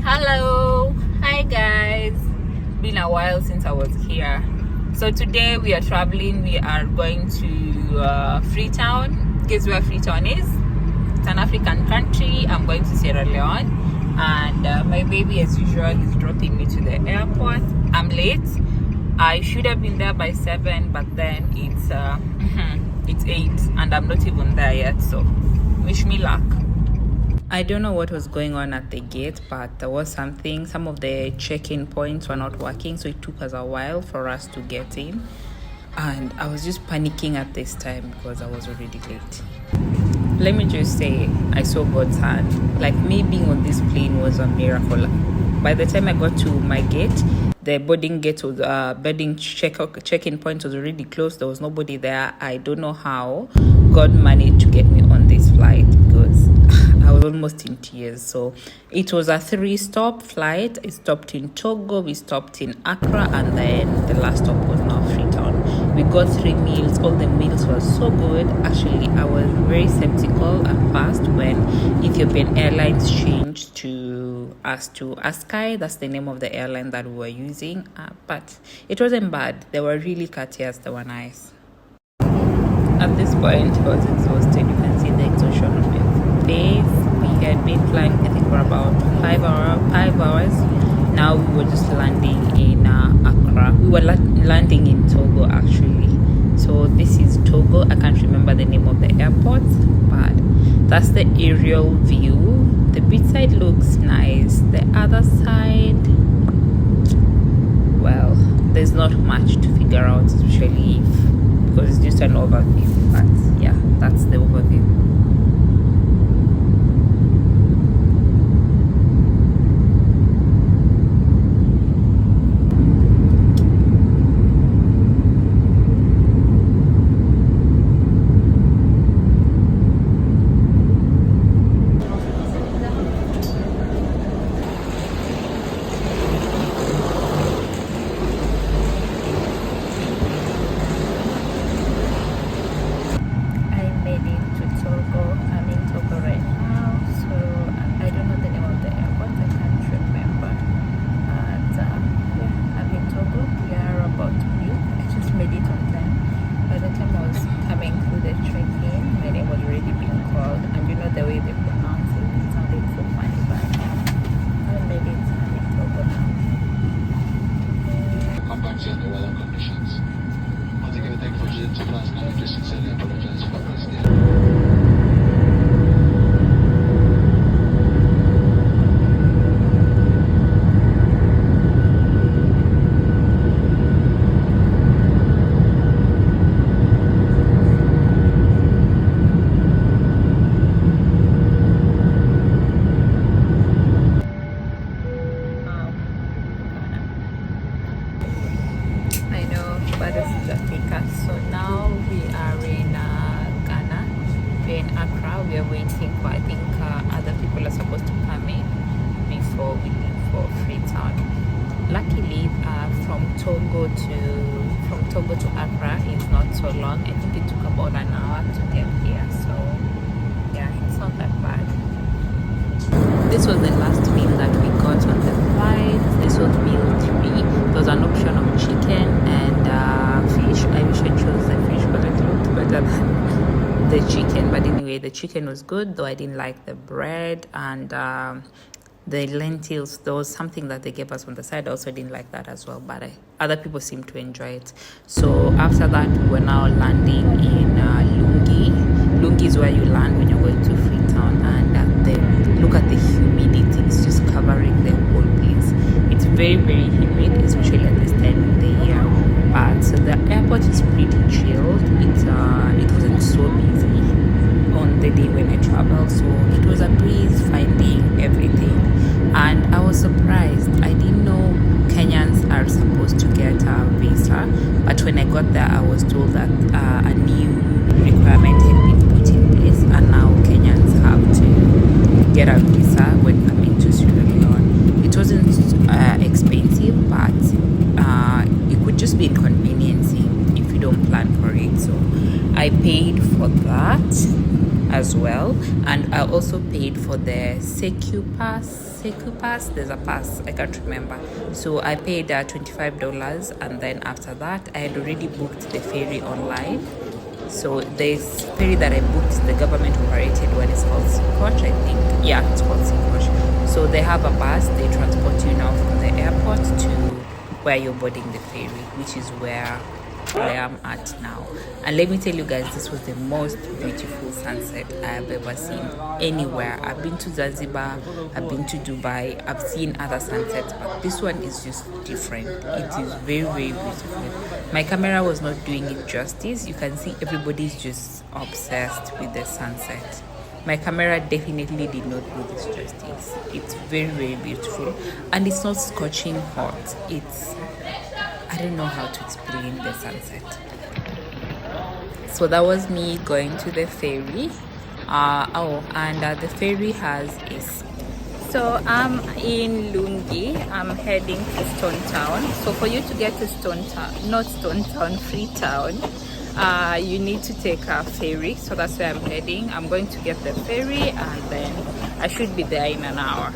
Hello, hi guys. Been a while since I was here. So today we are traveling. We are going to Freetown. Guess where Freetown is? It's an African country. I'm going to Sierra Leone, and my baby, as usual, is dropping me to the airport. I'm late. I should have been there by 7, but then it's 8, and I'm not even there yet. So wish me luck. I don't know what was going on at the gate, but there was something. Some of the check-in points were not working, so it took us a while for us to get in. And I was just panicking at this time because I was already late. Let me just say, I saw God's hand. Like, me being on this plane was a miracle. By the time I got to my gate, the boarding gate was check-in point was already closed. There was nobody there. I don't know how God managed to get me on this flight because I was almost in tears. So it was a 3-stop flight. It stopped in Togo, we stopped in Accra, and then the last stop was now Freetown. We got 3 meals. All the meals were so good. Actually, I was very skeptical at first when Ethiopian Airlines changed to Askai. That's the name of the airline that we were using. But it wasn't bad. They were really courteous. They were nice. At this point, I was exhausted. You can see the exhaustion on my face. We had been flying, I think, for about 5 hours. Now we were just landing in Accra. We were landing in Togo, actually. So this is Togo. I can't remember the name of the airport, but that's the aerial view. The beach side looks nice. The other side, well, there's not much to figure out, especially because it's just an overview. But yeah, that's the overview. Under weather conditions. Want to give a thank you to last night. Just sincerely apologize for this. But this is Africa. So now we are in Ghana. We're in Accra. We are waiting for, I think, other people are supposed to come in before we leave for Freetown. Luckily, from Togo to Accra is not so long. I think it took about an hour to get here. So yeah, it's not that bad. This was the last meal that we got on the flight. This was meal 3. There was an option of chicken and fish. I wish I chose the fish, but it looked better than the chicken. But anyway, the chicken was good, though I didn't like the bread and the lentils. There was something that they gave us on the side. I also didn't like that as well, but other people seemed to enjoy it. So after that, we were now landing in Lungi. Lungi is where you land when you're going to Freetown, and then look at the humidity. It's just covering the whole place. It's very, very humid, especially at this time of the year. But so the airport is pretty chilled. It wasn't so busy on the day when I traveled, so it was a breeze finding everything. And I was surprised. I didn't know Kenyans are supposed to get a visa, but when I got there, I was told that a new requirement had been put in place, and now Kenyans have to get a visa when coming to Sierra Leone. It wasn't expensive, but it could just be inconveniencing if you don't plan for it. So I paid for that as well, and I also paid for the Secu Pass. Teku pass. There's a pass, I can't remember. So I paid $25, and then after that I had already booked the ferry online. So this ferry that I booked, the government operated one, is called Scotch, I think. Yeah, it's called Scotch. So they have a bus, they transport you now from the airport to where you're boarding the ferry, which is where I am at now. And let me tell you guys, this was the most beautiful sunset I have ever seen anywhere. I've been to Zanzibar, I've been to Dubai, I've seen other sunsets, but this one is just different. It is very, very beautiful. My camera was not doing it justice. You can see everybody's just obsessed with the sunset. My camera definitely did not do this justice. It's very, very beautiful, and it's not scorching hot. I don't know how to explain the sunset. So that was me going to the ferry. The ferry has a seat. So I'm in Lungi. I'm heading to Stone Town. So for you to get to Freetown, you need to take a ferry. So that's where I'm heading. I'm going to get the ferry, and then I should be there in an hour.